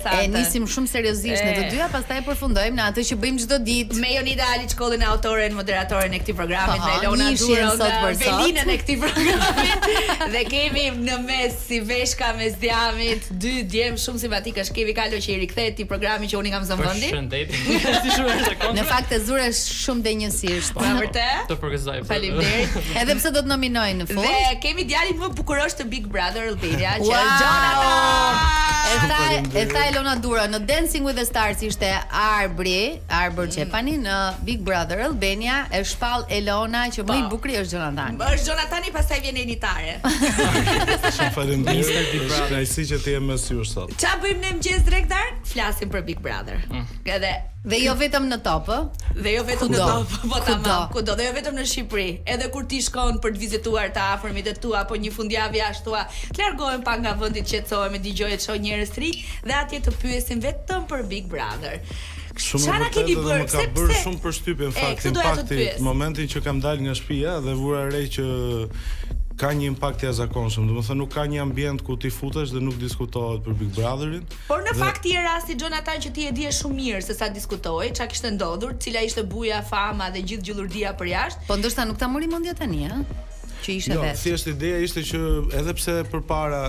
E nisim shumë seriozisht në të dyja, pastaj përfundojmë në atë që bëjmë çdo ditë. Me Jonida Ali, shkollën e autoren, moderatoren e këtij programi, me Elona Duro, Velinën e këtij programi. Dhe kemi në mes si veshka mes djamit, dy djem shumë simpatik, është Kevi Kalo që i rikthehet këtij programi që unë kam zënë vendi. Përshëndetje. Në fakt e zure shumë denjësisht. Në vërtet? Të përgëzoj. Faleminderit. Edhe pse do të nominojnë në fund. Dhe kemi djalin më bukurosh të Big Brother Albania, që është Jonathan. E tha Elona Duro, në Dancing with the Stars ishte Arbër Çepani, në Big Brother Albania e shpall Elona që më i bukur është Jonathan. Është Jonathani, pastaj vjen Enitare. Shumë faleminderit. Është kënaqësi që të jem me ju sot. Ç'a bëjmë ne mëngjes drektar? Flasim për Big Brother. Dhe jo vetëm në top, Dhe jo vetëm në top, po tamam, kudo, dhe jo vetëm në Shqipëri. Edhe kur ti shkon për të vizituar të afërmit e tua, apo një fundjavë jashtë tua, të largohen pak nga vendi, të qetësohemi, dëgjoje të shoh njerëz të ri dhe atje të pyesin vetëm për Big Brother. Shumë vërtet dhe më ka bërë shumë përshtypje në fakt, impakti momentin që kam dalë nga shtëpia dhe vura re që ka një impakt jashtëzakonshëm. Domethënë nuk ka një ambient ku ti futesh dhe nuk diskutohet për Big Brotherin. Por në fakt i rasti Jonathan që ti e di shumë mirë se sa diskutohej, çka kishte ndodhur, cila ishte buja, fama dhe gjithë gjullurdia për jashtë. Po ndoshta nuk ta mori mendja tani, ë? Që ishte vetë. Jo, thjesht ideja ishte që edhe pse përpara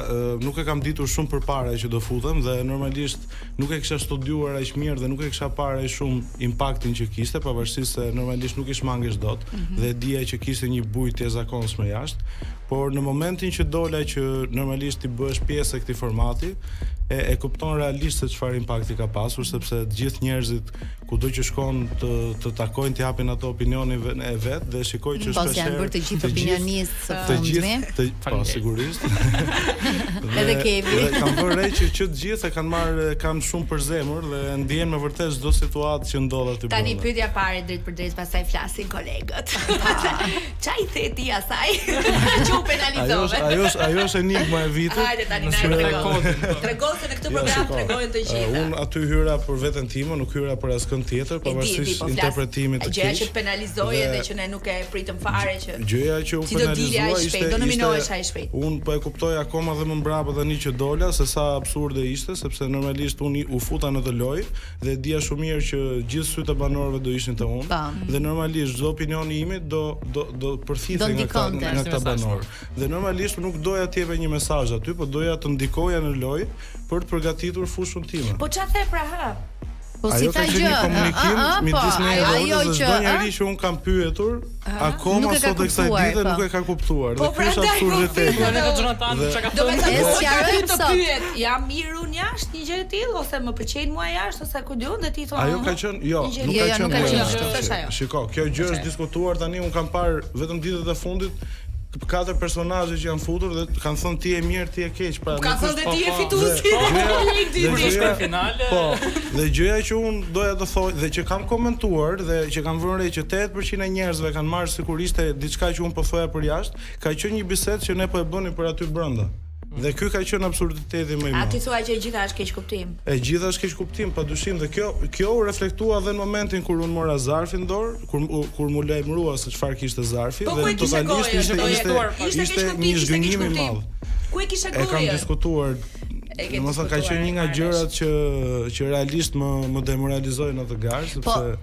nuk e kam ditur shumë përpara që do futem dhe normalisht nuk e kisha studiuar aq mirë dhe nuk e kisha parë aq shumë impaktin që kishte, pavarësisht se normalisht nuk ish mangesh dot dhe dija që kishte një bujë të jashtëzakonshme jashtë, por në momentin që dola që normalisht ti bëhesh pjesë e këtij formati, e kupton realisht se çfarë impakti ka pasur, sepse të gjithë njerëzit kudo që shkon të takojnë, të japin ato opinionin e vet dhe shikoj që shpesh janë bërë të gjithë opinionistë së fundmi. Po sigurisht. Edhe Kevi. Dhe kam bërë re që të gjithë kanë shumë për zemër dhe ndjen me vërtet çdo situatë që ndodh aty brenda. Tani pyetja e parë drejt për drejt, pastaj flasin kolegët. Ç'a i the ti asaj? Që u penalizove. Ajo është enigma e vitit. Hajde tani na tregon se në këtë program tregojnë të gjitha. Unë aty hyra për veten time, nuk hyra për askën tjetër, pavarësisht interpretimit të keq. Gjëja që penalizoje dhe që ne nuk e pritëm fare që. Gjëja që u penalizoi ishte do nominohesh ai shpejt. Unë po e kuptoj akoma dhe më mbrapa tani që dola se sa absurde ishte, sepse normalisht unë u futa në të lojë dhe dija shumë mirë që gjithë sytë e banorëve do ishin te unë dhe normalisht çdo opinioni im do përfitej nga këta banorë. Dhe normalisht nuk doja të jepja një mesazh aty, po doja të ndikoja në lojë për të përgatitur fushën time. Po ç'a the pra ha? Po si ta gjë, komunikim midis neje dhe çdo njeri që un kam pyetur, akoma sot e kësaj dite nuk e ka kuptuar. Dhe ky është absurditeti. Ne të Jonathan çka ka thënë? Do të pyet, jam mirë unë jashtë një gjë e tillë ose më pëlqejnë mua jashtë ose ku diun dhe ti thon. Ajo ka qenë, jo, nuk ka qenë. Shiko, kjo gjë është diskutuar tani, un kam parë vetëm ditët e fundit 4 personazhe që janë futur dhe kanë thënë ti e mirë, ti e keq, pra. Ka thënë dhe ti e fituesi. Dhe finale. Po, dhe gjëja që un doja të thoj dhe që kam komentuar dhe që kam vënë re që 80% e njerëzve kanë marrë sikur ishte diçka që un po thoja për jashtë, ka qenë një bisedë që ne po e bënim për aty brenda. Dhe ky ka qenë absurditeti më i madh. A ti thua që e gjitha është keq kuptim? E gjitha është keq kuptim, padyshim, dhe kjo u reflektua edhe në momentin kur unë mora zarfin dorë, kur më lajmërua se çfarë kishte zarfi dhe totalisht ishte një zhgënjim i madh. Ku e kishe E gojën? kam diskutuar. Domethënë ka qenë një nga gjërat që realisht më demoralizoi në atë garë, sepse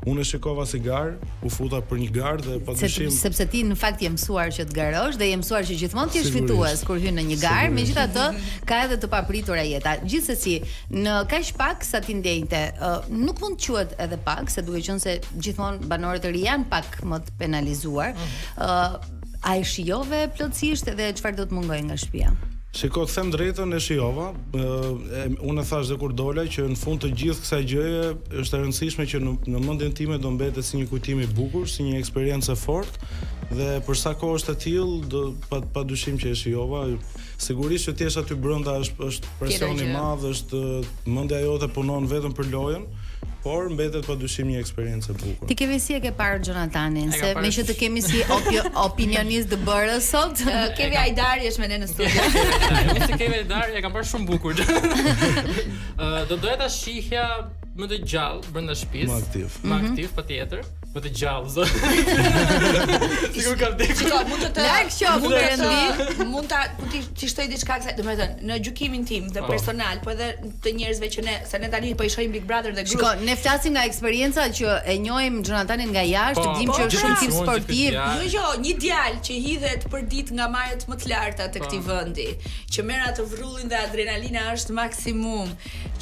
unë shikova si garë, u futa për një garë dhe padyshim sepse ti në fakt je mësuar që të garosh dhe je mësuar që gjithmonë ti je fitues kur hyn në një garë, megjithatë ka edhe të papritura jeta. Gjithsesi, në kaq pak sa ti ndejte, nuk mund të quhet edhe pak, se duke qenë se gjithmonë banorët e ri janë pak më të penalizuar. A e shijove plotësisht edhe çfarë do të mungojë nga shtëpia? Shiko, të them drejtën, e shijova. Unë thash dhe kur dola që në fund të gjithë kësaj gjëje është e rëndësishme që në mendjen time do mbetet si një kujtim i bukur, si një eksperiencë e fortë dhe për sa kohë është e tillë, padyshim që e shijova. Sigurisht që ti je aty brenda është presion i madh, është mendja jote punon vetëm për lojën. Por mbetet padyshim një eksperiencë e bukur. Ti ke si e ke parë Jonathanin, se me që të kemi si opinionist të bërës sot, Kevi Ajdari është me ne në studio. Unë si Kevi Ajdari e kam parë shumë bukur. Do doja ta shihja më të gjallë brenda shtëpisë. Më aktiv patjetër. Më të gjallë, zë. Sigur ka vdekur. Mund të mund ta ti shtoj diçka kësaj, domethënë në gjykimin tim dhe personal, po edhe të njerëzve që ne tani po i shohim Big Brother dhe grup. Ne flasim nga eksperienca që e njohim Jonathanin nga jashtë, dim që është shumë tip sportiv. Jo, një djalë që hidhet për ditë nga majet më të larta të këtij vendi, që merr atë vrrullin dhe adrenalina është maksimum,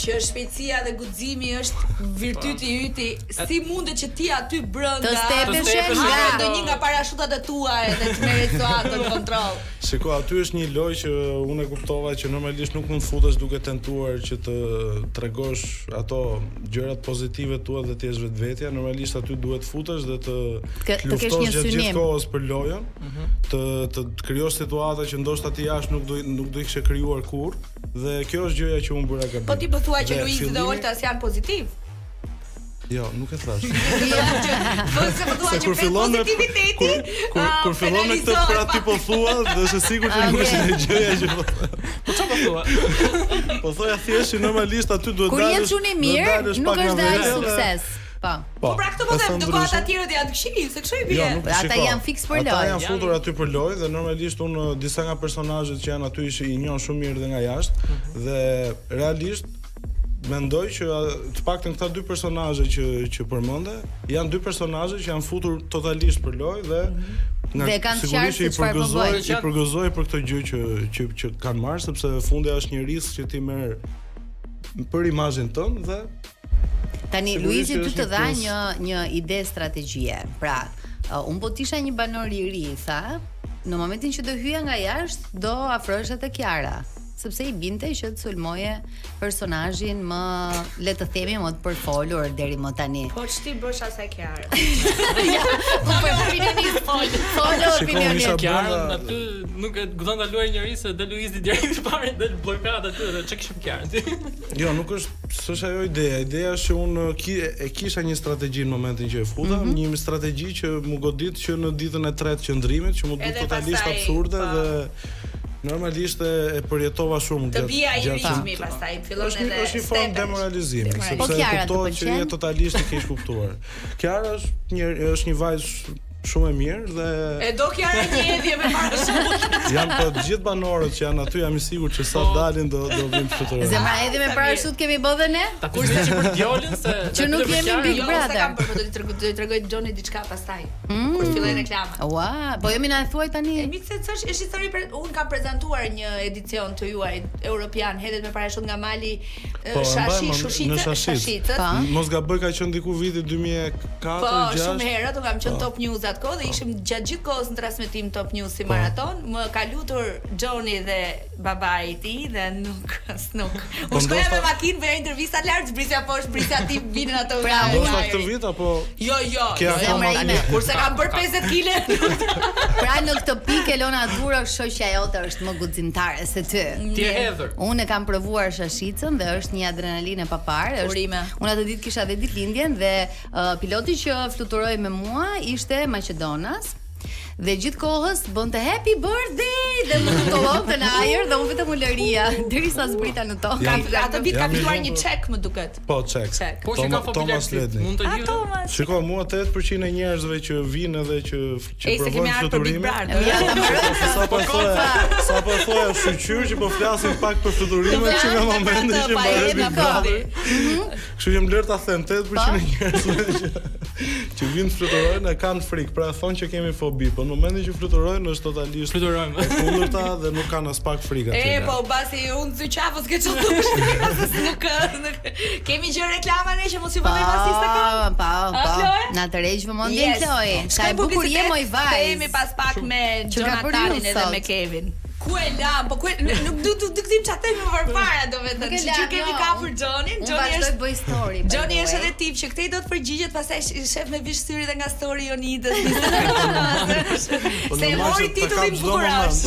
që shpejtësia dhe guximi është virtyti yti, si mundet që ti aty brenda të stepesh ndonjë nga parashutat e tua edhe të merresh atë kontroll. Shiko, aty është një lojë që unë e kuptova që normalisht nuk mund futesh duke tentuar që të tregosh ato gjërat pozitive tua dhe të jesh vetvetja. Normalisht aty duhet futesh dhe të luftosh gjithë kohës për lojën, të krijosh situata që ndoshta ti jashtë nuk do i kishe krijuar kurrë, dhe kjo është gjëja që unë bëra gabim. Po ti po thua që Luizi dhe Olta janë pozitiv? Jo, nuk e thash. Kur fillon me kur fillon me këtë pra ti po thua, dhe është sigurt që nuk është një gjëja që po. Po çfarë po thua? Po thoja thjesht që normalisht aty duhet kur je çuni mirë, nuk është dalë sukses. Po pra këtë po them, do ka ata tjerët janë të këshillin, se kështu i bie. Ata janë fiks për lojë. Ata janë futur aty për lojë dhe normalisht unë disa nga personazhet që janë aty i njoh shumë mirë dhe nga jashtë dhe realisht mendoj që të paktën këta dy personazhe që përmende janë dy personazhe që janë futur totalisht për lojë dhe sigurisht i përgëzoj për këtë gjë që kanë marrë, sepse fundja është një risk që ti merr për imazhin tënd dhe tani Luizi ty të dha një ide strategjie. Pra, un po tisha një banor i ri, tha, në momentin që do hyja nga jashtë, do afrohesha te Kiara, sepse i binte që të sulmoje personazhin më, le të themi, më të përfolur deri më tani. Po ç'ti bësh asaj Kiara? Po për opinionist folë opinionist. Kiara aty nuk e gëzon ta luajë njëri se dhe Luizi direkt fare dhe bllokat aty dhe çka kishim Kiara. Jo, nuk është ajo ideja. Ideja është që unë e kisha një strategji në momentin që e futa, një strategji që më godit që në ditën e tretë qëndrimit, që më duk totalisht absurde dhe normalisht e përjetova shumë të bija i ritmi pastaj fillon edhe është një formë demoralizimi, sepse kuptohet që je totalisht i keq kuptuar. Kiara është një vajzë shumë e mirë dhe e do Kiara një hedhje me parashut. Janë po të gjithë banorët që janë aty, jam i sigurt që sa dalin do vinë fluturojnë. Zemra hedhje me parashut kemi bë dhe ne? Kurse që për djalin se që nuk jemi Big Brother. Po do t'i tregoj Johnny diçka pastaj. Kur filloi reklama. Ua, po jemi na e thuaj tani. E mi se ç'është histori un kam prezantuar një edicion të juaj europian, hedhet me parashut nga mali Shashit. Mos gaboj, ka qenë diku viti 2004-2006. Po, shumë herët u kam qenë Top News atë kohë dhe ishim gjatë gjithë kohës në transmetim Top News si maraton. Më ka lutur Johnny dhe babai i tij dhe nuk. U shkoja me makinë bëja intervista lart, brisja poshtë, brisja tip vinin ato. Pra, ndoshta këtë vit apo Jo, kurse kam bërë 50 kg. Pra në këtë pikë Elona Duro, shoqja jote është më guximtare se ty. Ti e hedhur. Unë e kam provuar shashicën dhe është një adrenalinë pa parë. Unë atë ditë kisha dhe ditëlindjen dhe piloti që fluturoi me mua ishte Maqedonas. Dhe gjithë kohës bënte happy birthday dhe më tutollonte në ajër dhe unë vetëm u lëria derisa zbrita në tokë. Atë vit ka fituar një çek, më duket. Po çek. Po që ka popullaritet. Mund të gjithë. Shiko, mua 8% e njerëzve që vinë edhe që provojnë fluturimin. Sa po thoya fuqyr që po flasin pak për fluturimin që nga momenti që bëhet Big Brother. Kështu që më lër ta them 8% e njerëzve që vinë fluturojnë e kanë frikë, pra thonë që kemi fobi, po në momentin që fluturojnë është totalisht fluturojmë kundërta dhe nuk kanë as pak frikë aty. Po basi unë zyqafës ke çutur. Nuk kemi gjë reklama ne që mos i bëjmë asnjë sekond. Po. Na të rreq vëmendjen Kloj. Sa e bukur je moj vajzë. Kemi pas pak me Jonathanin edhe me Kevin. Ku e lam, po ku nuk do dim çfarë më përpara, domethënë që kemi kapur Johnny është bëj story. Johnny është edhe tip që këtej do të përgjigjet, pastaj shef me vishësyri dhe nga story Jonidës. Se mori titullin bukurash.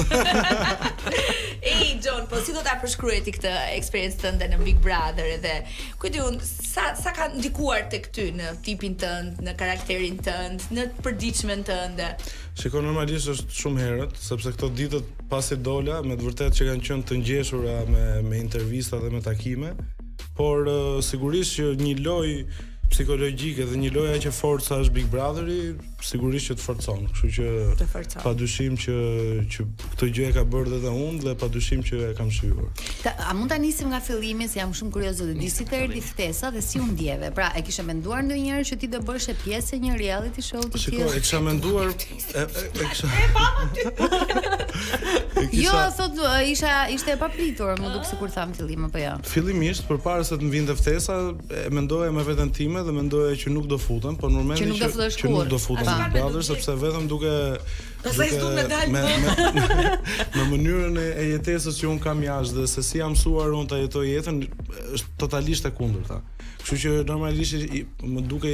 Ej John, po si do ta përshkruaj ti këtë eksperiencë tënde në Big Brother edhe ku diun sa ka ndikuar tek ty në tipin tënd, në karakterin tënd, në përditshmën tënde? Shiko, normalisht është shumë herët, sepse këto ditët pasi dola, me të vërtetë që kanë qenë të ngjeshura me intervista dhe me takime, por sigurisht që një lojë psikologjike dhe një lojë që forca është Big Brotheri, sigurisht që të forcon. Kështu që padyshim që këtë gjë e ka bërë edhe unë dhe padyshim që e kam shijuar. A mund ta nisim nga fillimi, se jam shumë kurioze të di si të erdhi ftesa dhe si u ndjeve. Pra, e kishe menduar ndonjëherë që ti do bësh pjesë e një reality show të tillë? Shikoj, e kisha menduar, Jo, thot ishte e papritur, më duk sikur tham fillim apo jo. Fillimisht përpara se të më vinte ftesa, e mendoja me veten time dhe mendoja që nuk do futem, por në momentin që nuk do futem Big Brother, sepse vetëm duke në mënyrën e jetesës që un kam jashtë dhe se si jam mësuar unë ta jetoj jetën është totalisht e kundërta. Kështu që normalisht më duke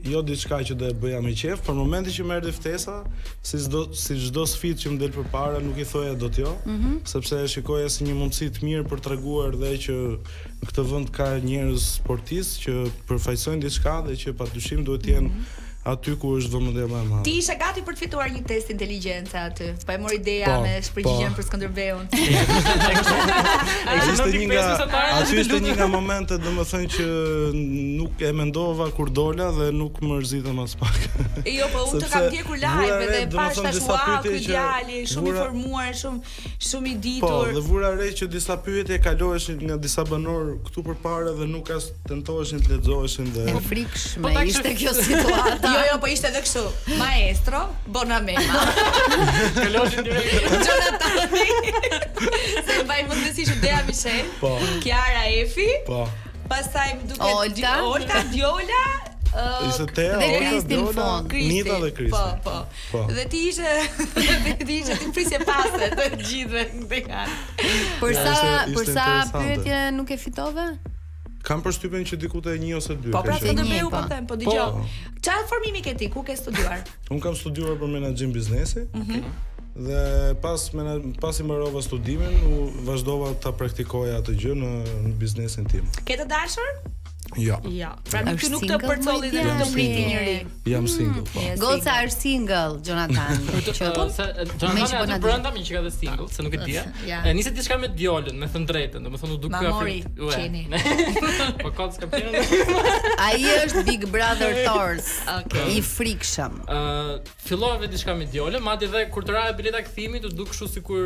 jo diçka që do e bëja me qejf, por në momentin që më erdhi ftesa, si çdo sfidë që më del përpara, nuk i thoja dot jo, sepse e shikoja si një mundësi të mirë për treguar dhe që në këtë vend ka njerëz sportistë që përfaqësojnë diçka dhe që padyshim duhet të jenë aty ku është vëmendja më e madhe. Ti ishe gati për të fituar një test inteligjence aty. Pa e mor ideja me përgjigjen për Skënderbeun. Aty ishte një nga momentet, domethënë që nuk e mendova kur dola dhe nuk më rëzitem as pak. Jo, po unë të kam ndjekur live dhe pash tash ky djali shumë i formuar, shumë i ditur. Po, dhe vura re që disa pyetje kaloheshin nga disa banor këtu përpara dhe nuk as tentoheshin të lexoheshin dhe po frikshme ishte kjo situata. Jo, po ishte edhe kështu. Maestro, Bonamema. Kaloshin direkt. Jonatani. Se mbaj mendësish Dea Michel. Po. Kiara Efi. Po. Pastaj më duket Olta, Diola. Ishte Tea, dhe Kristin Fon. Nita dhe Kristi. Po. Dhe ti ishe ti prisje pase të gjithëve në kanë. Për sa pyetje nuk e fitove? Kam përshtypjen që diku te 1 ose 2. Po pra Skënderbeu po them, po dëgjoj. Çfarë formimi ke ti? Ku ke studiuar? Un kam studiuar për menaxhim biznesi. Dhe pasi mbarova studimin, u vazhdova ta praktikoja atë gjë në biznesin tim. Ke të dashur? Jo. Pra nuk të përcolli dhe nuk të priti njëri. Jam single, po. Goca është single, Jonathan. Jonathan atë brenda më që ka dhe single, se nuk e dia. Nisi diçka me djalën, me thënë drejtën, domethënë u duk Po ka skapën. Ai është Big Brother Thors. I frikshëm. Fillova me diçka me djalën, madje edhe kur të ra bileta kthimit u duk kështu sikur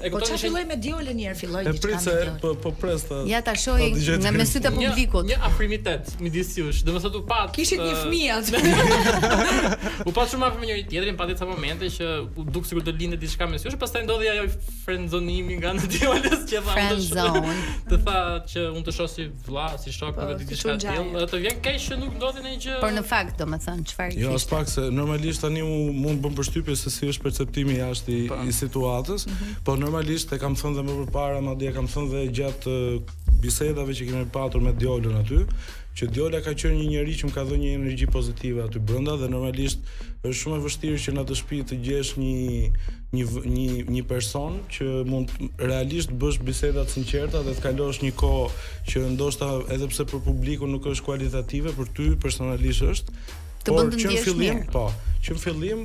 e kupton. Po çfarë filloi me djalën një herë, filloi diçka. Po presta. Ja ta shohim nga me sytë e publikut. Afrimitet midis jush. Domethënë u pat. Kishit një fëmijë aty. U pat shumë afër me njëri tjetrin, pa disa momente që u duk sikur do lindte diçka mes jush, pastaj ndodhi ajo friendzonimi nga në djalës që tha të tha që unë të shoh si vëlla, si shok, nuk e di diçka tillë. Të vjen keq që nuk ndodhi ndonjë gjë. Por në fakt, domethënë, çfarë kishte? Jo, as pak se normalisht tani mund bëm përshtypje se si është perceptimi jashtë i situatës, po normalisht e kam thënë dhe më përpara, madje kam thënë dhe gjatë bisedave që kemi patur me djalën aty, që djala ka qenë një njerëz që më ka dhënë një energji pozitive aty brenda dhe normalisht është shumë e vështirë që në atë shtëpi të gjesh një person që mund realisht bësh biseda të sinqerta dhe të kalosh një kohë që ndoshta edhe pse për publikun nuk është kualitative, për ty personalisht është. Por që në fillim, që në fillim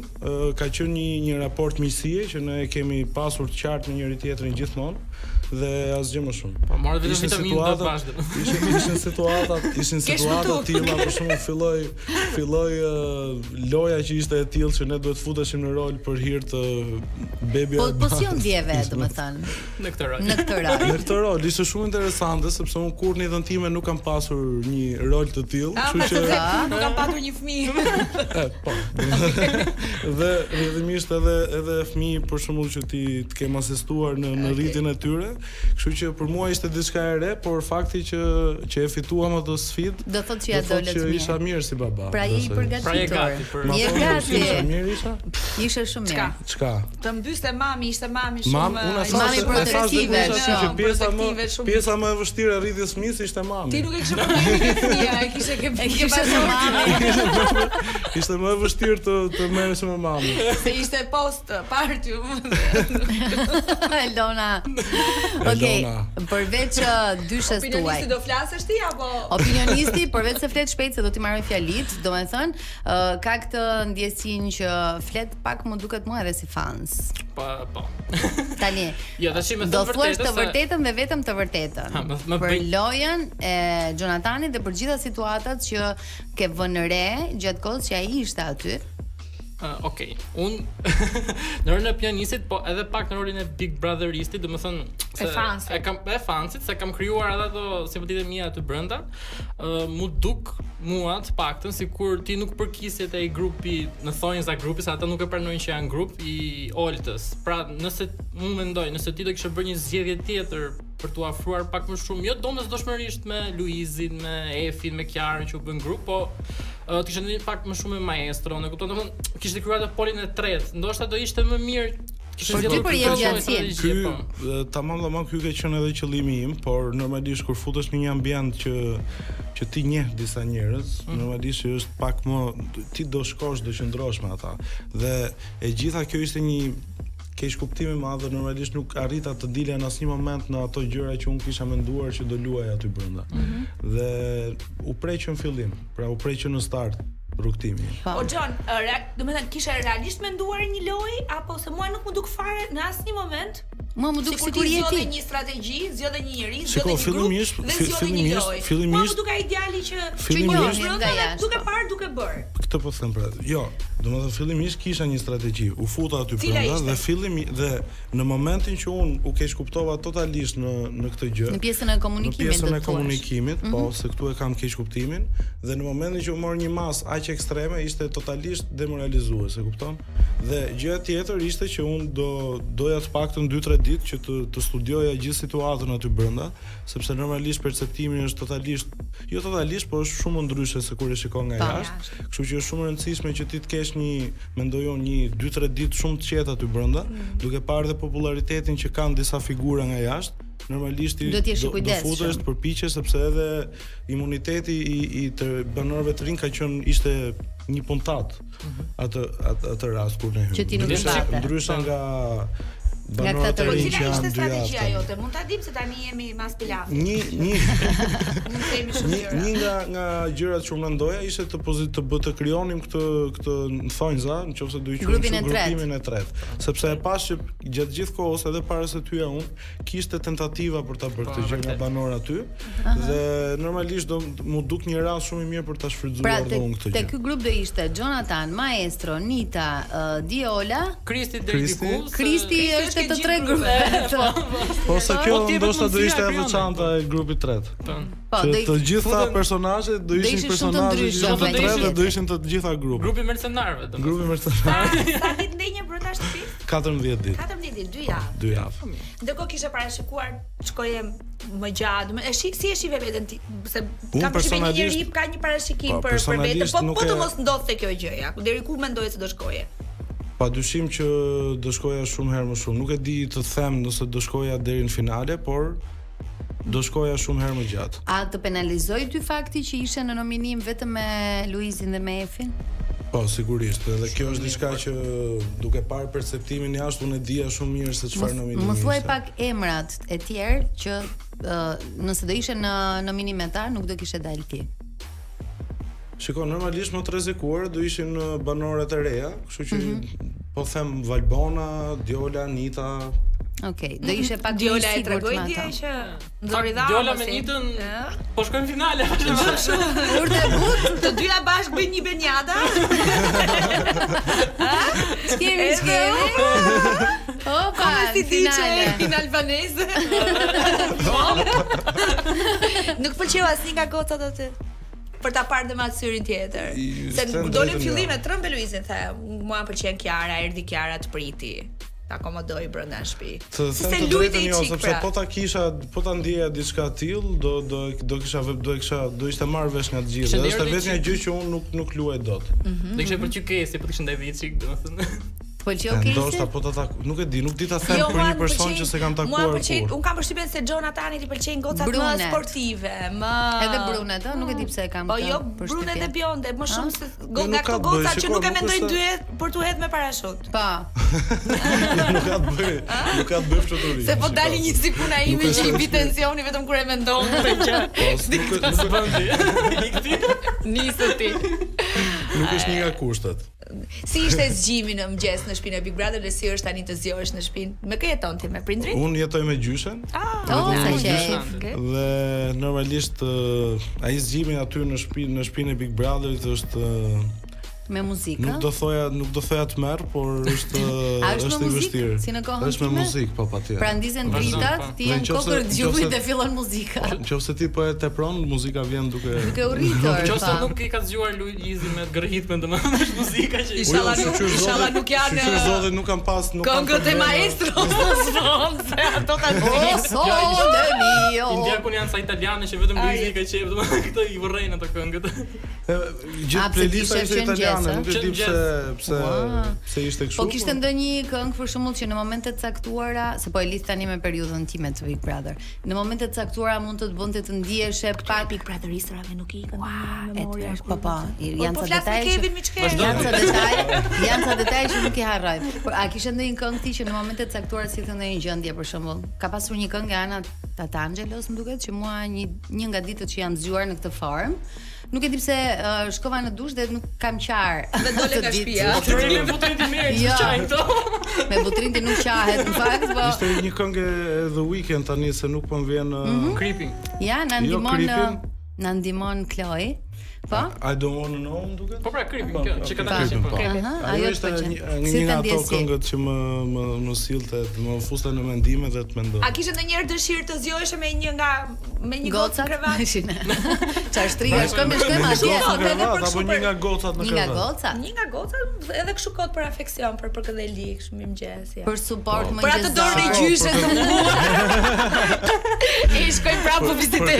ka qenë një raport miqësie që ne kemi pasur të qartë me njëri tjetrin gjithmonë dhe asgjë më shumë. Po marrë vetëm vitaminë do bashkë. Ishin situata të tilla, për shembull filloi loja që ishte e tillë që ne duhet futeshim në rol për hir të bebia. Po si u ndjeve, domethënë, në këtë rol. Në këtë rol ishte shumë interesante sepse unë kur në jetën time nuk kam pasur një rol të tillë, kështu që nuk kam patur një fëmijë. Po. Dhe rrjedhimisht edhe fëmijë për shembull që ti të kem asistuar në rritjen e tyre. Kështu që për mua ishte diçka e re, por fakti që e fituam atë sfidë, do thotë që ja dolët mirë. Isha mirë si baba. Pra je i përgatitur. Je gati. Isha mirë isha? Ishe shumë mirë. Çka? Të mbyste mami, ishte mami shumë. Mami protektive, pjesa më e vështirë e rritjes fëmijës ishte mami. Ti nuk e kishe probleme me fëmia, e kishe ke mami. Ishte më e vështirë të merresh me mamën. Se ishte post party. Elona. Okej, përveç dyshës tuaj. Opinionisti do flasësh ti apo? Opinionisti, përveç se flet shpejt se do t'i marrë fjalit, domethënë, ka këtë ndjesinë që flet pak më duket mua edhe si fans. Po. Tani. Jo, tash më do thuash të vërtetën dhe vetëm të vërtetën. Për lojën e Jonathanit dhe për gjitha situatat që ke vënë re gjatë kohës që ai ishte aty. Okej. Unë në rolin e pianistit, po edhe pak në rolin e Big Brotheristit, domethënë se e fansit, se kam krijuar edhe ato simpatitë mia aty brenda. Mu duk mua të paktën sikur ti nuk përkisje te ai grupi, në thonjza grupi, se ata nuk e pranojnë që janë grup i Oltës. Pra, nëse unë mendoj, nëse ti do kishe bërë një zgjedhje tjetër për t'u afruar pak më shumë, jo domosdoshmërisht me Luizin, me Efin, me Kiarën që u bën grup, po të kishte ndonjë pak më shumë me Maestro, në kupton, domethënë kishte krijuar atë polin e tretë. Ndoshta do ishte më mirë kishte zgjedhur tamam ky ka qenë edhe qëllimi im, por normalisht kur futesh në një ambient që ti njeh disa njerëz, normalisht është pak më ti do shkosh, do qëndrosh me ata. Dhe e gjitha kjo ishte një keq kuptim i madh, normalisht nuk arrita të dilja në asnjë moment në ato gjëra që unë kisha menduar që do luaj aty brenda. Dhe u preqën në fillim, pra u preqën në start rrugtimi. O John, domethënë kishe realisht menduar një lojë apo se mua nuk më duk fare në asnjë moment? Mua më duk sikur je ti. Zgjodhe një strategji, zgjodhe një njerëz, zgjodhe një grup, fillimisht mua më duk ai ideali që duke parë, duke bërë. Këtë po them pra. Jo, domethënë fillimisht kisha një strategji, u futa aty brenda dhe dhe në momentin që unë u keq kuptova totalisht në këtë gjë. Në pjesën e komunikimit, po, se këtu e kam keq kuptimin, dhe në momentin që u mor një mas aq ekstreme ishte totalisht demoralizuese, e kupton? Dhe gjëja tjetër ishte që unë doja të paktën 2-3 ditë që të studioja gjithë situatën aty brenda, sepse normalisht perceptimi është jo totalisht, por është shumë ndryshe se kur e shikon nga jashtë. Kështu që është shumë e rëndësishme që ti të kesh mendoj unë, 2-3 ditë shumë të qetë aty brenda, duke parë dhe popularitetin që kanë disa figura nga jashtë. Normalisht do futesh të përpiqesh sepse edhe imuniteti i të banorëve të rinj ishte një puntat atë rast kur ne ndryshe nga banorët e rinj që janë dy strategjia jote, mund ta dim se tani jemi mas pilaf. Një nga gjërat që unë mendoja ishte të krijonim këtë thonjza, nëse do i quajmë grupimin e tretë, sepse e pash që gjatë gjithë kohës edhe para se tyja unë kishte tentativa për ta bërë këtë gjë nga banorët aty dhe normalisht do mu duk një rast shumë i mirë për ta shfrytzuar dhe unë këtë gjë. Te ky grup do ishte Jonathan, Maestro, Nita, Diola, Kristi është të tre grupeve. Po se kjo ndoshta do ishte e veçanta e grupit tretë. Po, të gjitha personazhet do ishin personazhe të tretë dhe do ishin të gjitha grupi. Grupi mercenarëve, domethënë. Sa ditë ndenjë brenda shtëpisë? 14 ditë. 14 ditë, 2 javë. Ndërkohë kishe parashikuar shkoje më gjatë, si e shive veten ti, se kam përshtypjen një njeri ka një parashikim për veten, po të mos ndodhte kjo gjëja. Deri ku mendoje se do shkoje? Padyshim që do shkoja shumë herë më shumë. Nuk e di të them nëse do shkoja deri në finale, por do shkoja shumë herë më gjatë. A të penalizoi ty fakti që ishe në nominim vetëm me Luizin dhe me Efin? Po, sigurisht. Edhe kjo është diçka që duke parë perceptimin jashtë unë e dija shumë mirë se çfarë nominim. Më thuaj pak emrat e tjerë që nëse do ishe në nominimetar nuk do kishe dalë ti. Shiko, normalisht më të rrezikuar do ishin banorët e reja, kështu që po them Valbona, Diola, Nita. Okej, do ishe pak Diola e tregoi dia që ndori dha. Diola me Nitën po shkojnë finale. Urdhë but, të dyja bashkë bëjnë një benjada. Skemi. Opa, final albaneze. Nuk pëlqeu asnjë nga gocat aty. Për ta parë dhe me atë syrin tjetër. Se dolën fillimet trëmbe Luizin, tha, mua pëlqen Kiara, erdhi Kiara të priti. Ta akomodoi brenda në shtëpi. Se luajti sepse po ta ndjeja diçka të tillë, do ishte marrë vesh nga të gjithë. Është vetëm një gjë që unë nuk luaj dot. Do kishte për çykesi, po të kishte ndaj çik, domethënë. Pëlqeu Casey? Ndoshta po nuk e di, nuk di ta them për një person që se kam takuar kur. Un kam përshtypjen se Jonathanit i pëlqejnë gocat më sportive, më edhe brunet, nuk e di pse e kam këtë. Po jo, brunet e bjonde, më shumë se nga këto goca që nuk e mendojnë dyhet për tu hedhur me parashut. Po. Nuk ka të bëj, nuk ka të bëj fshaturi. Se po dali një si puna ime që i bi tensioni vetëm kur e mendon këtë gjë. Nuk bëndi. Nisë ti. Nuk është një nga kushtet. Si ishte zgjimi në mëngjes në shtëpinë e Big Brother dhe si është tani të zgjohesh në shtëpinë? Me kë jeton ti, me prindrit? Unë jetoj me gjyshen. Sa qejf. Dhe normalisht ai zgjimi aty në shtëpinë e Big Brotherit është me muzikë. Nuk do thoja të merr, por është i vështirë. Si në kohën është me muzikë, po patjetër. Pra ndizën dritat, ti janë kokër dëgjumit dhe fillon muzika. Nëse ti po e tepron, muzika vjen duke u rritur. Nëse nuk i ka zgjuar Luizi me gërritme domethënë është muzika që inshallah nuk janë. Që zotë nuk kanë pas, nuk kanë. Këngët e maestros se ato kanë mio. Indiakun janë sa italianë që vetëm Luizi ka qejf, domethënë këto i vorrejnë ato këngët. Gjithë playlista ishte italiane, nuk e di pse ishte kështu. Po kishte ndonjë këngë për shembull që në momente të caktuara, se po e lidh tani me periudhën time të Big Brother. Në momente të caktuara mund të bënte të ndihesh pa Big Brother Israve nuk i kanë memoria. Po, janë ca detaje. Janë ca detaje që nuk i harroj. Por a kishte ndonjë këngë ti që në momente të caktuara si të ndonjë gjendje për shembull? Ka pasur një këngë Ana Tatangelos, më duket, që mua një nga ditët që janë zgjuar në këtë formë. Nuk e di pse shkova në dush dhe nuk kam qar. Dhe dole nga shtëpia. Me butrin ti merr, çajin këto. Me butrin ti nuk qahet në fakt, po. Ishte një këngë The Weeknd tani se nuk po më vjen Creeping. Ja, na ndihmon Chloe. Po? I don't wanna know, më duket. Po pra Creeping, kjo që ka dalë po. Ajo është një nga ato këngët që më sillte, më fuste në mendime dhe të mendoj. A kishe ndonjëherë dëshirë të zgjohesh me një gocë në krevat? Çfarë shtriga shkojmë atje? Apo një nga gocat në krevat. Një nga gocat, edhe kështu kot për afeksion, për këtë lik, mirëmëngjes. Për suport më për atë dorë në gjyshe të munguar. E shkoj prapë në vizitë.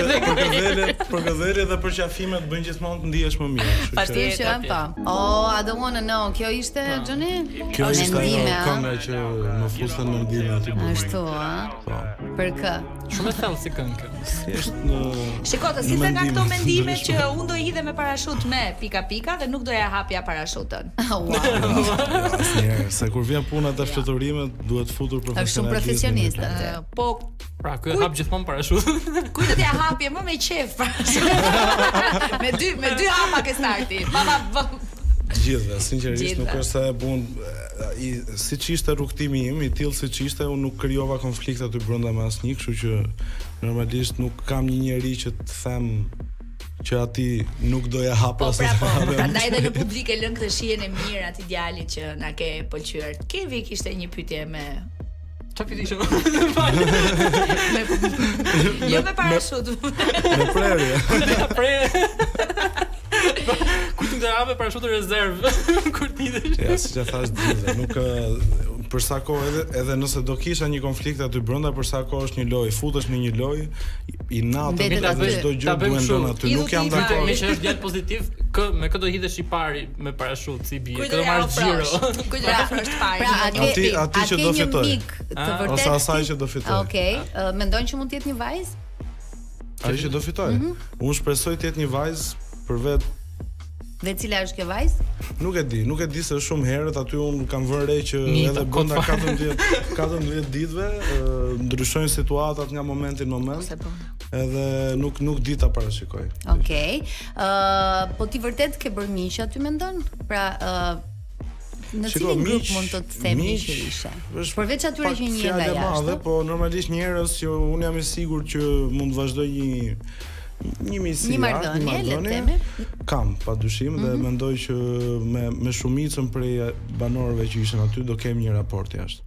Për gëdhelje dhe për qafimet bëjnë gjithmonë të ndihesh më mirë. Patjetër, po. Oh, I don't wanna know. Kjo ishte Johnny? Kjo ishte kënga që më fuste në mendime aty. Ashtu, a? Po. Për kë? Shumë e thellë si këngë. Thjesht në Shikoj, si se nga këto mendime që unë do hidhe me parashut me pika dhe nuk doja hapja parashutën. Wow. Asnjëherë, se kur vjen puna te fluturime duhet futur profesionalisht. Është shumë profesionist atë. Po, pra ky hap gjithmonë parashutën. Kujt do t'ja hapje më me qef parashutën. Me dy hapa ke starti. Gjithve, sinqerisht nuk është se e bun siç ishte rrugtimi im, i tillë siç ishte, unë nuk krijova konflikte aty brenda me asnjë, kështu që normalisht nuk kam një njerëz që të them që ati nuk doja hapa ose po, prandaj edhe në publik e lën këtë shijen e mirë atij djalit që na ke pëlqyer. Kevi kishte një pyetje me çfarë pyetje? Jo me parashut. Me prerje. Ku të hapë parashutë rezervë kur ti idesh? Ja, siç e thash gjithë, nuk për sa kohë edhe nëse do kisha një konflikt aty brenda, për sa kohë është një lojë, futesh në një lojë i natë dhe çdo gjë duhet ndonë aty. Nuk jam dakord. Me që është djalë pozitiv, me kë do hidhesh i pari me parashut si bie. Kë do marr xhiro. Ku do afrosh pari? Aty që do fitoj. Ose asaj që do fitoj. Okej, mendon që mund të jetë një vajzë? Ai që do fitoj. Unë shpresoj të jetë një vajzë për vetë. Dhe cila është kjo vajzë? Nuk e di se shumë herët aty unë kam vënë re që edhe brenda 14 ditëve ndryshojnë situatat nga momenti në moment. Edhe nuk di ta parashikoj. Okej. Po ti vërtet ke bërë miq aty mendon? Pra në cilin grup mund të themi që ishe? Përveç atyre që një nga jashtë. Po normalisht njerëz që unë jam i sigurt që mund të vazhdoj një misi, një marrëdhënie, kam padyshim dhe mendoj që me shumicën prej banorëve që ishin aty do kem një raport jashtë.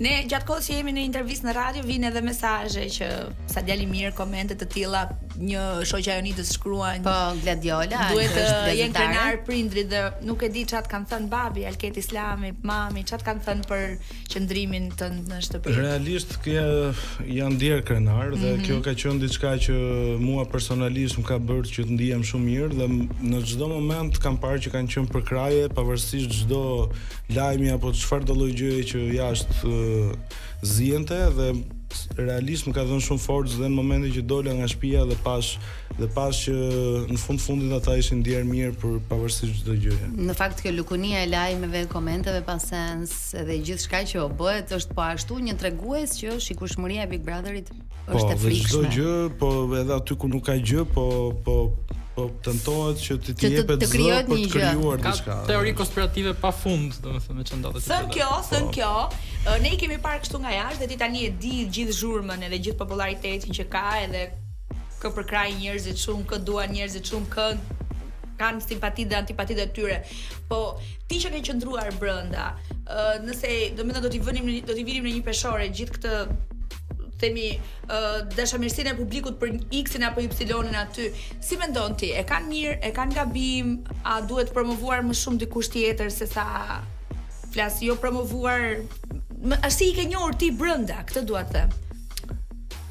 Ne gjatë kohës që jemi në intervistë në radio vijnë edhe mesazhe që sa djali mirë, komente të tilla një shoqja Jonitës shkruan. Po, Gladiola. Duhet të jenë krenar prindrit dhe nuk e di çat kanë thënë babi, Alket Islami, mami, çat kanë thënë për qëndrimin tënd në shtëpi. Realisht janë ndier krenar dhe kjo ka qenë diçka që mua personalisht më ka bërë që të ndihem shumë mirë dhe në çdo moment kam parë që kanë qenë për kraje, pavarësisht çdo lajmi apo çfarë do lloj gjëje që jashtë zihente dhe realisht më ka dhënë shumë forcë dhe në momentin që dola nga shtëpia dhe pash që në fundit ata ishin ndier mirë për pavarësisht çdo gjëje. Në fakt kjo lukunia e lajmeve, komenteve pas sens dhe gjithçka që u bëhet është po ashtu një tregues që shikueshmëria e Big Brotherit është e frikshme. Po, çdo gjë, po edhe aty ku nuk ka gjë, po tentohet që të jepet zë për të krijuar diçka. Ka teori konspirative pafund, domethënë me çandatë. Thën kjo, ne i kemi parë kështu nga jashtë dhe ti tani e di gjithë zhurmën edhe gjithë popularitetin që ka edhe kë përkraj njerëzit shumë, kë duan njerëzit shumë, kë kanë simpati dhe antipati të tyre. Po ti që ke qëndruar brenda, nëse domethënë do t'i vinim në një peshore gjithë këtë themi dashamirësinë e publikut për X-in apo Y-in aty. Si mendon ti? E kanë mirë, e kanë gabim, a duhet promovuar më shumë dikush tjetër se sa flas jo promovuar? Si i ke njohur ti brenda? Këtë dua të them.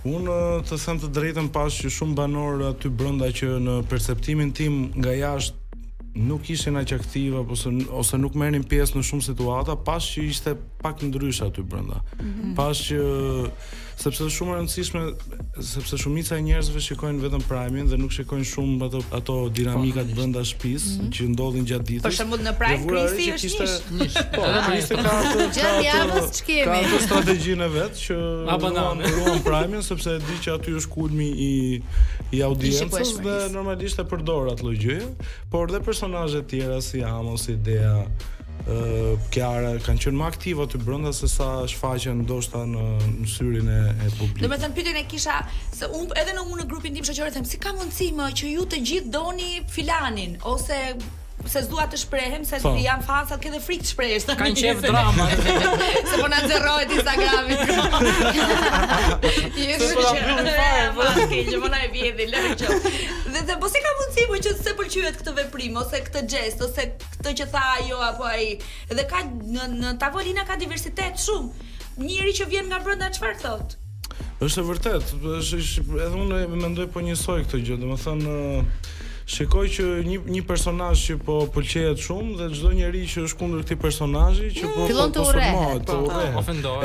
Unë të them të drejtën pas që shumë banorë aty brenda që në perceptimin tim nga jashtë nuk ishin aq aktiv ose nuk merrnin pjesë në shumë situata, pas që ishte pak ndryshe aty brenda. Pas që sepse është shumë e rëndësishme, sepse shumica e njerëzve shikojnë vetëm Prime-in dhe nuk shikojnë shumë ato dinamikat brenda shtëpisë që ndodhin gjatë ditës. Për shembull në Prime Krisi është nish. Po, Krisi gjatë javës ç'kemi. Ka strategjinë e vet që ruan Prime-in sepse e di që aty është kulmi i audiencës dhe normalisht e përdor atë lloj gjëje, por dhe personazhe të tjera si Amos, si Dea, Kiara kanë qenë më aktive aty brenda se sa shfaqen ndoshta në syrin e publikut. Domethënë pyetjen e kisha se unë edhe në grupin tim shoqëror them si ka mundësi më që ju të gjithë doni filanin ose se s'dua të shprehem se janë fansat që edhe frikë të shprehesh. Kanë qef drama. Se po na nxerrohet Instagrami. Po na e vjedhi lërgjë. Dhe po si ka mundësi po që se pëlqyet këtë veprim ose këtë gest ose këtë që tha ajo apo ai. Dhe ka në tavolina ka diversitet shumë. Njëri që vjen nga brenda çfarë thot? Është e vërtet, edhe unë mendoj po njësoj këtë gjë, domethënë shikoj që një personazh që po pëlqejet shumë dhe çdo njeri që është kundër këtij personazhi që po urreh.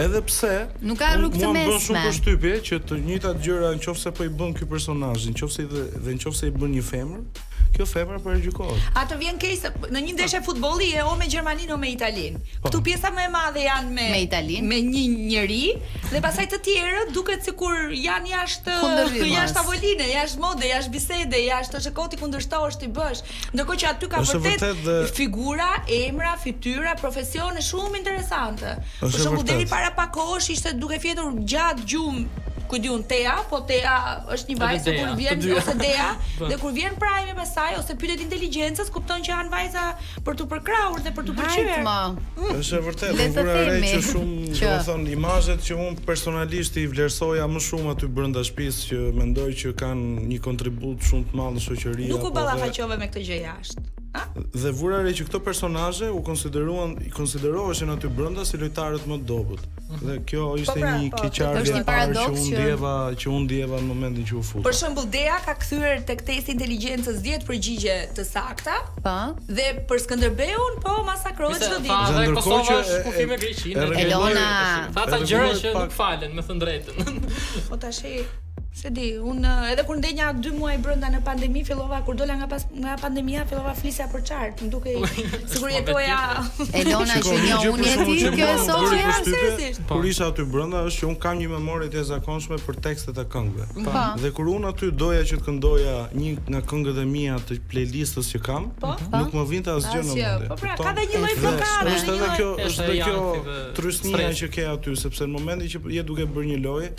Edhe pse nuk ka rrugë të mesme. Më bën shumë përshtypje që të njëjtat gjëra nëse po i bën ky personazh, nëse i bën një femër, kjo femër po e gjykohet. Ato vjen keq se në një ndeshje futbolli e o me Gjermaninë o me Italinë. Këtu pjesa më e madhe janë me Italinë, me një njeri dhe pastaj të tjerët duket sikur janë jashtë tavoline, jashtë mode, jashtë bisede, jashtë shekoti kundërshtohesh ti bësh. Ndërkohë që aty ka vërtet figura, emra, fytyra, profesione shumë interesante. Për shembull deri para pak kohësh ishte duke fjetur gjatë gjumë ku diun Tea, po Tea është një vajzë kur vjen ose Dea, dhe kur vjen Prime me saj ose pyetet inteligjencës, kupton që janë vajza për tu përkrahur dhe për tu pëlqyer. Është e vërtetë, por që shumë, domethënë imazhet që unë personalisht i vlerësoja më shumë aty brenda shtëpisë që mendoj që kanë një kontribut shumë të madh në shoqëri. Nuk u ballafaqove me këtë gjë jashtë. Dhe vura re që këto personazhe u konsideroheshin aty brenda si lojtarët më të dobët. Dhe kjo ishte një keqardhje e parë që unë ndjeva në momentin që u futa. Për shembull Dea ka kthyer tek testi inteligjencës 10 përgjigje të sakta. Dhe për Skënderbeun po masakrohet çdo ditë. Dhe Kosova është kufim me Greqinë. Elona ata gjëra që nuk falen, me thënë drejtën. Po tash se di, unë edhe kur ndenja 2 muaj brenda në pandemi fillova, kur dola nga pandemia fillova flisja për çart, më dukej sigur jetoja. Elona që një unë jeti kjo e seriozisht. Kur isha aty brenda është që unë kam një memorie të jashtëzakonshme për tekstet e këngëve. Dhe kur unë aty doja që të këndoja një nga këngët e mia të playlistës që kam, nuk më vinte asgjë në mendje. Po pra, ka dhe një lloj blokade. Është edhe kjo trysnia që ke aty, sepse në momentin që je duke bërë një lojë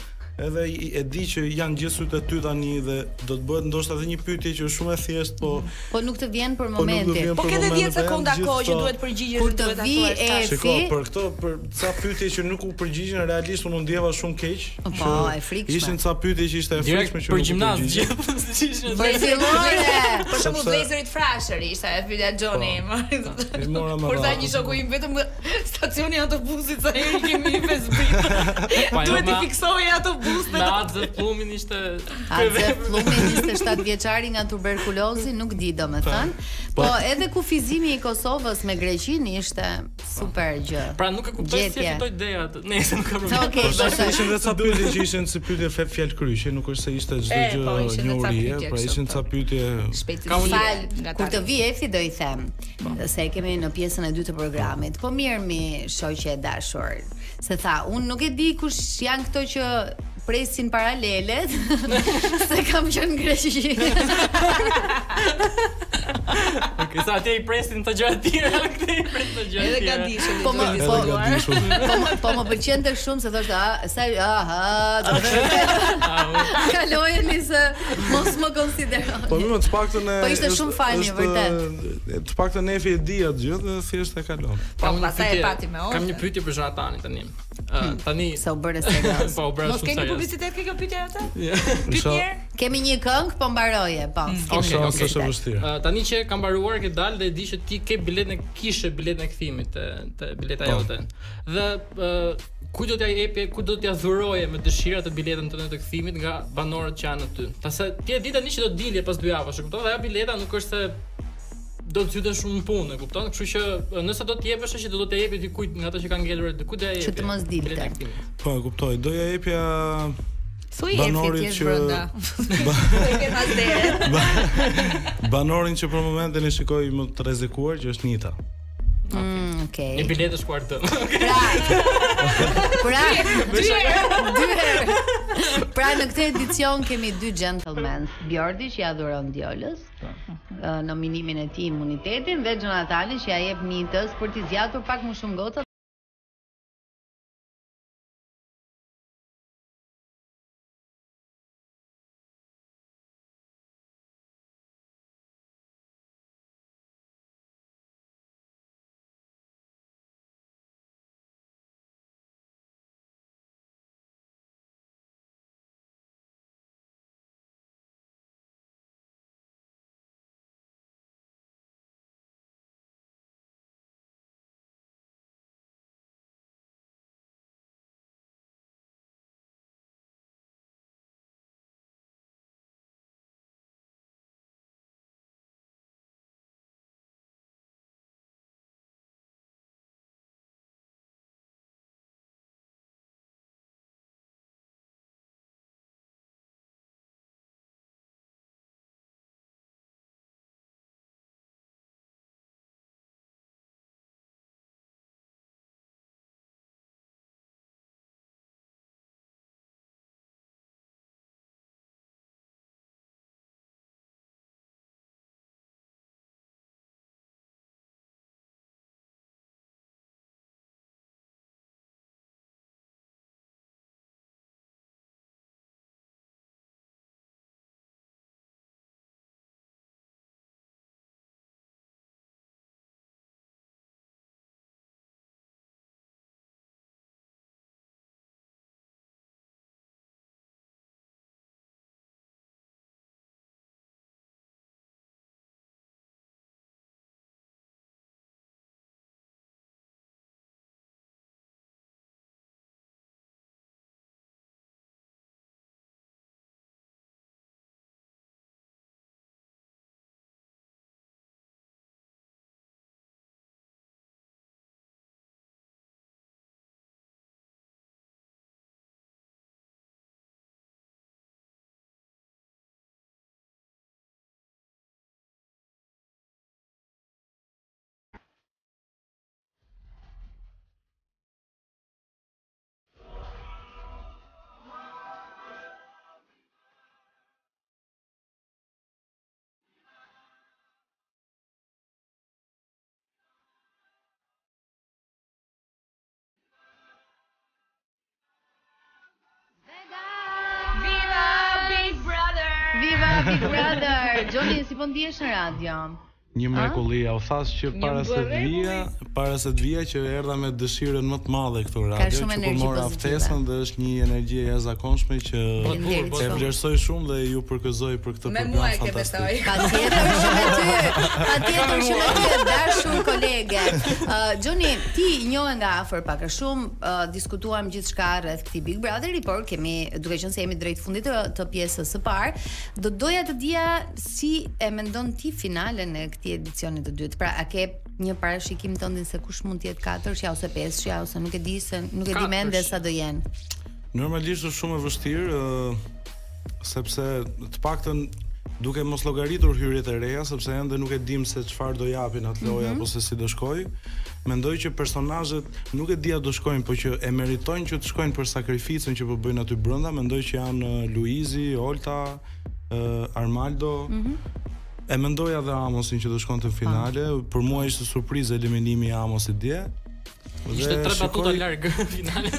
edhe e di që janë gjithë sytë e ty tani dhe do të bëhet ndoshta edhe një pyetje që është shumë e thjeshtë, po nuk të vjen për momentin. Po ke 10 sekonda kohë që duhet përgjigjesh, kur të vi Shiko, për këto për ca pyetje që nuk u përgjigjen, realisht unë ndjeva shumë keq. Po, e frikshme. Ishin ca pyetje që ishte e frikshme që për gjimnaz gjithë. Për shembull vlezërit frashëri ishte e pyetja Johnny. Por tha një shoku im vetëm stacioni i autobusit sa herë kemi në Facebookit. Duhet të fiksoj autobus me Atë Plumin ishte Plumin ishte 7 vjeçari nga tuberkulozi, nuk di domethënë. Po edhe kufizimi i Kosovës me Greqinë ishte super gjë. Pra nuk e kuptoj si fitoi ideja. Nëse nuk ka problem. Okej, ishin edhe ca pyetje që ishin si pyetje fjalë kryqe, nuk është se ishte çdo gjë një uri, pra ishin ca pyetje. Kur të vi Efi do i them se e kemi në pjesën e dytë të programit. Po mirë mi shoqe e dashur. Se tha, unë nuk e di kush janë këto që presin paralelet, se kam qenë në Greqi. Okej, sa atje i presin të gjëra të tjera, këtej i presin të gjëra të tjera. Edhe gadishëm. Po më pëlqente shumë se thoshte, kalojeni se mos më konsidero. Po më të paktën Po ishte shumë fani vërtet. Të paktën Efi e di atë gjë dhe thjesht e kalon. Po pastaj e pati me orë. Kam një pyetje për Jonathanin tani. Tani sa u bëre serioz. Po u bëra shumë serioz. Mos keni publicitet kjo pyetja atë? Pyetje. Kemi një këngë, po mbaroje, po. Okej, është vështirë. Tani që ka mbaruar ke dalë dhe e di që ti ke biletën e kthimit të bileta jote. Dhe ku do t'ja jepi, ku do t'ja dhuroje me dëshira të biletën tënde të kthimit nga banorët që janë aty. Tase ti e di tani që do dilje pas 2 javësh, e kupton? Dhe ajo bileta nuk është se do të zhytën shumë punë, e kupton? Kështu që nëse do të jepësh që do t'ja jepi dikujt nga ato që kanë ngelur, diku do ja jepi. Që të mos dilte. Po, e kuptoj. Do ja jepja banorit që banorin që për momentin e shikoj më të rrezikuar që është Nita. Okej. Një biletë shkuar të. Pra në këtë edicion kemi 2 gentlemen, Bjordi që ja dhuron djolës nominimin e tij imunitetin dhe Jonathani që ja jep Nitës për t'i zgjatur pak më shumë goca. Big Brother, Johnny, si po ndihesh në radio? Një mrekulli, u thas që para se të vija që erdha me dëshirën më të madhe këtu në radio, që po mora aftesën dhe është një energji e jashtëzakonshme që e vlerësoj shumë dhe ju përgëzoj për këtë program fantastik. Patjetër që me ty dashur kolege. Johnny, ti njohe nga afër pak a shumë, diskutuam gjithçka rreth këtij Big Brotheri, por kemi, duke qenë se jemi drejt fundit të pjesës së parë, do doja të dija si e mendon ti finalen e këtij edicionit të dytë. Pra, a ke një parashikim tëndin se kush mund të jetë 4-shja ose 5-shja ose nuk e di mende sa do jenë? Normalisht është shumë e vështirë, sepse të paktën duke mos llogaritur hyrjet e reja, sepse ende nuk e dim se çfarë do japin atë lojë apo se si do shkojë. Mendoj që personazhet nuk e dia do shkojnë, por që e meritojnë që të shkojnë për sakrificën që po bëjnë aty brenda. Mendoj që janë Luizi, Olta, Armaldo. E mendoja dhe Amosin që do shkonte në finale. Për mua ishte surprizë eliminimi i Amosit dje. Ishte 3 batuta larg finalen.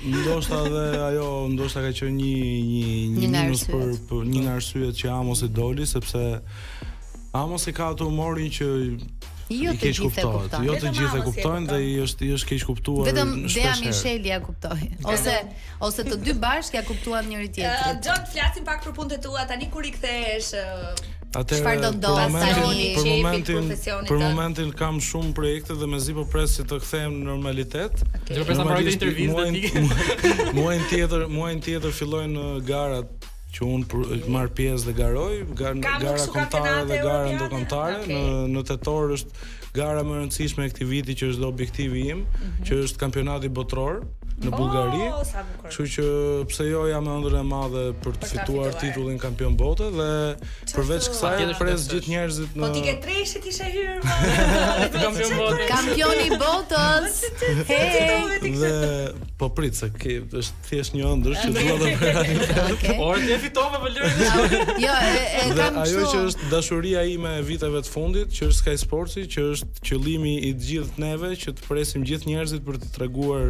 Ndoshta ka qenë një minus për një nga arsyet që Amosi doli, sepse Amosi ka atë humorin që jo të gjithë e kuptojnë. Jo të gjithë e kuptojnë dhe i është keq kuptuar. Vetëm Dea Micheli ja kuptoi. Ose të dy bashkë ja kuptuan njëri tjetrin. John, flasim pak për punët tua tani kur i kthehesh. Çfarë do ndodh për momentin kam shumë projekte dhe mezi po pres që të kthehem në normalitet. Do të mbaroj intervistë. Muajin tjetër fillojnë garat që unë marr pjesë dhe garoj, gara kombëtare dhe gara ndërkombëtare. Në tetor është gara më e rëndësishme e këtij viti që është dhe objektivi im, që është kampionati botror në Bullgari. Kështu që pse jo jam ëndër e madhe për të fituar titullin kampion bote dhe përveç kësaj pres gjithë njerëzit në. Po ti ke treshit ishe hyrë kampion bote. Kampioni botës. Dhe po prit se është thjesht një ëndër që dua të bëj. Por ti e fitove për lërë. Jo, e kam kështu. Ajo që është dashuria ime e viteve të fundit, që është Sky Sportsi, që është qëllimi i të gjithë neve, që të presim gjithë njerëzit për të treguar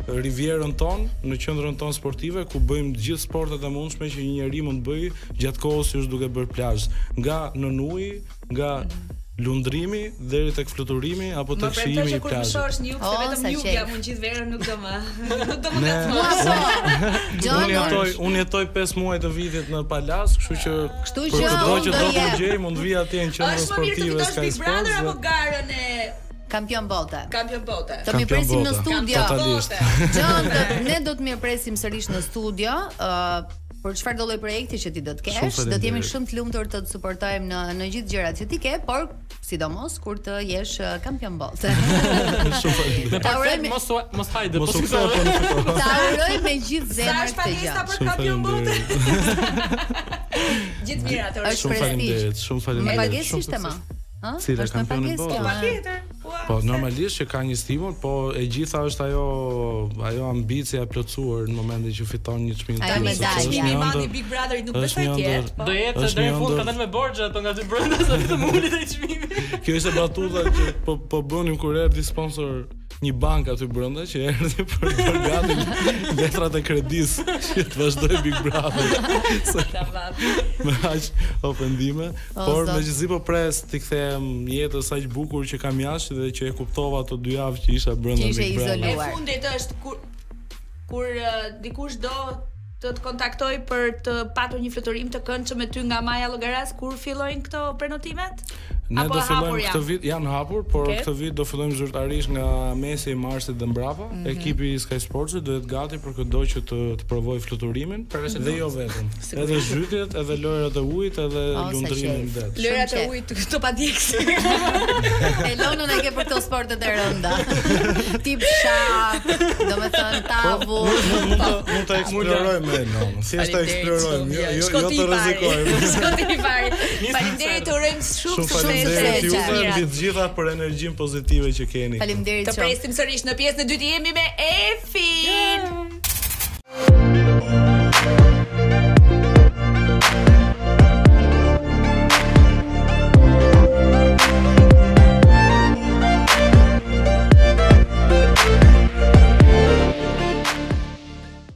rivjerën tonë në qendrën tonë sportive, ku bëjmë të gjithë sportet e mundshme që një njeri mund të bëjë gjatë kohës që është duke bërë plazh, nga nën ujë, nga lundrimi deri tek fluturimi apo tek shijimi i plazhit. Më pëlqen kur shohësh një se vetëm jugja mund gjithë verën nuk do më gatmoj. Unë jetoj 5 muaj të vitit në Palas, kështu që përdo që do të gjej mund vi atje në qendrën sportive Sky Sports apo garën e Kampion bote. Të mi presim në studio. John, ne do të mirpresim sërish në studio. Por çfarë do lloj projekti që ti do të kesh, do të jemi shumë të lumtur të të suportojmë në gjithë gjërat që ti ke, por sidomos kur të jesh kampion bote. Ta uroj mos hajde, po ta uroj me gjithë zemër këtë gjë. Sa për kampion bote. Gjithë mirat, është prestigjh. Shumë faleminderit. Me pagesë ishte më. Cila kampioni bote? Po normalisht që ka një stimul, po e gjitha është ajo ambicia e plotësuar në momentin që fiton një çmim. Ajo medalja i madh i Big Brotherit nuk besoj tjetër. Do jetë deri në fund ka dalë me borxhe ato nga dy brenda sa vetëm ulit ai çmimi. Kjo ishte batuta që po bënim kur erdhi sponsor një bank aty brenda që erdhi për të gati letrat e kredisë që të vazhdoi Big Brother. Me aq ofendime, por megjithësi po pres të kthehem jetës aq bukur që kam jashtë dhe që e kuptova ato 2 javë që isha brenda Big Brother. E fundit është kur dikush do të kontaktoj për të patur një fluturim të këndshëm me ty nga Maja Llogaras, kur fillojnë këto prenotimet? Ne do fillojmë këtë vit, janë hapur, por këtë vit do fillojmë zyrtarisht nga mesi i marsit dhe mbrapa. Ekipi i Sky Sportsit do jetë gati për çdo që të provojë fluturimin dhe jo vetëm. Edhe zhytjet, edhe lojrat e ujit, edhe lundrimin në det. Lojrat e ujit këto pa djegsi. Elonën e ke për këto sportet e rënda. Tip shak, domethënë tavu. Mund ta eksplorojmë ne, thjesht ta eksplorojmë, jo të rrezikojmë. Shkoti fare. Faleminderit, urojmë shumë sukses. Faleminderit ju të gjitha për energjinë pozitive që keni. Faleminderit. Të presim sërish në pjesën e dytë, jemi me Efin.